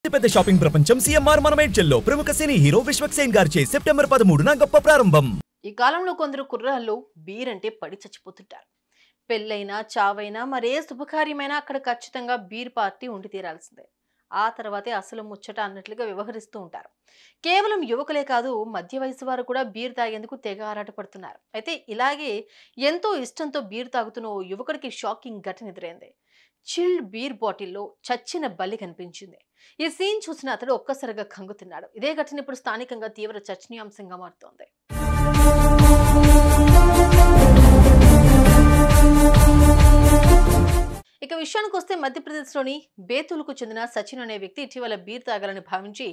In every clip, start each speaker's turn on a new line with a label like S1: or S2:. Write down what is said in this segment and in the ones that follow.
S1: పెద్ద షాపింగ్ ప్రపంచం సిఎంఆర్ మనమేడ్చల్లో ప్రముఖ సినీ హీరో విశ్వక్ సేన్ గారిచే సెప్టెంబర్ 13న గొప్ప ప్రారంభం.
S2: ఈ కాలంలో కొందరు కుర్రాళ్ళు బీర్ అంటే పడి చచ్చిపోతుంటారు. పెళ్ళైనా చావైనా మరే శుభకార్యమైనా అక్కడ ఖచ్చితంగా బీర్ పార్టీ ఉండి తీరాల్సిందే. ఆ తర్వాతే అసలు ముచ్చట అన్నట్లుగా వ్యవహరిస్తూ ఉంటారు. కేవలం యువకులే కాదు, మధ్య వయసు వారు కూడా బీర్ తాగేందుకు తెగ ఆరాటపడుతున్నారు. అయితే ఇలాగే ఎంతో ఇష్టంతో బీర్ తాగుతున్న ఓ యువకుడికి షాకింగ్ ఘటన ఎదురైంది. చిల్డ్ బీర్ బాటిల్లో చచ్చిన బల్లి కనిపించింది. ఈ సీన్ చూసిన అతడు ఒక్కసారిగా కంగుతున్నాడు. ఇదే ఘటన ఇప్పుడు స్థానికంగా తీవ్ర చర్చనీయాంశంగా మారుతోంది. ఇక విషయానికి వస్తే మధ్యప్రదేశ్లోని బేతులకు చెందిన సచిన్ అనే వ్యక్తి ఇటీవల బీర్ తాగాలని భావించి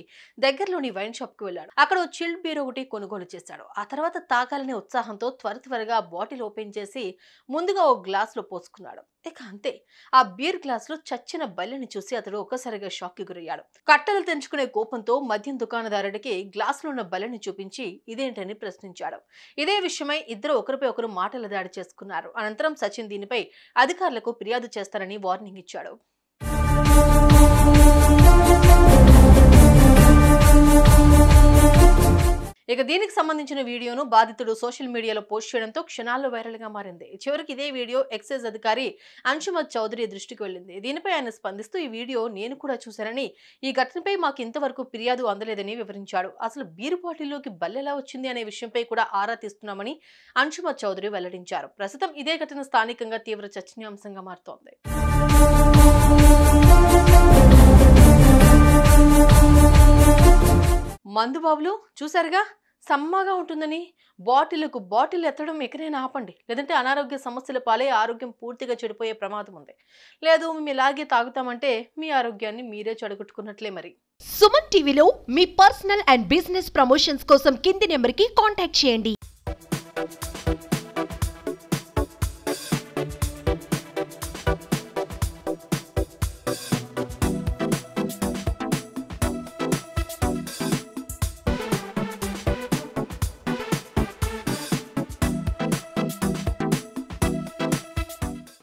S2: దగ్గరలోని వైన్ షాప్ కు వెళ్ళాడు. అక్కడ ఓ చిల్డ్ బీర్ ఒకటి కొనుగోలు చేశాడు. ఆ తర్వాత తాగాలనే ఉత్సాహంతో త్వరగా బాటిల్ ఓపెన్ చేసి ముందుగా ఓ గ్లాస్ లో పోసుకున్నాడు. ఇక అంతే, ఆ బీర్ గ్లాస్ లో చచ్చిన బల్లిని చూసి అతడు ఒక్కసారిగా షాక్ కి గురయ్యాడు. కట్టలు తెంచుకునే కోపంతో మద్యం దుకాణదారుడికి గ్లాస్ లో ఉన్న బల్లిని చూపించి ఇదేంటని ప్రశ్నించాడు. ఇదే విషయమై ఇద్దరు ఒకరిపై ఒకరు మాటల దాడి చేసుకున్నారు. అనంతరం సచిన్ దీనిపై అధికారులకు ఫిర్యాదు చేస్తారని వార్నింగ్ ఇచ్చాడు. ఇక దీనికి సంబంధించిన వీడియోను బాధితుడు సోషల్ మీడియాలో పోస్ట్ చేయడంతో క్షణాల్లో వైరల్ గా మారింది. చివరికి ఇదే వీడియో ఎక్సైజ్ అధికారి అంశుమత్ చౌదరి దృష్టికి వెళ్ళింది. దీనిపై ఆయన స్పందిస్తూ ఈ వీడియో నేను కూడా చూశానని, ఈ ఘటనపై మాకు ఇంతవరకు ఫిర్యాదు అందలేదని వివరించాడు. అసలు బీరు బాటిల్లోకి బల్లెలా వచ్చింది అనే విషయంపై కూడా ఆరా తీస్తున్నామని అంశుమత్ చౌదరి వెల్లడించారు. ప్రస్తుతం ఇదే ఘటన స్థానికంగా తీవ్ర చర్చనీయాంశంగా మారుతోంది. మందుబాబులు చూసారుగా, సమ్మగా ఉంటుందని బాటిల్కు బాటిల్ ఎత్తడం ఎక్కడైనా ఆపండి, లేదంటే అనారోగ్య సమస్యల పాలే ఆరోగ్యం పూర్తిగా చెడిపోయే ప్రమాదం ఉంది. లేదు మేము ఇలాగే తాగుతామంటే మీ ఆరోగ్యాన్ని మీరే చెడగొట్టుకున్నట్లే. మరి
S3: సుమన్ టీవీలో మీ పర్సనల్ అండ్ బిజినెస్ ప్రమోషన్స్ కోసం కింది నెంబర్కి కాంటాక్ట్ చేయండి.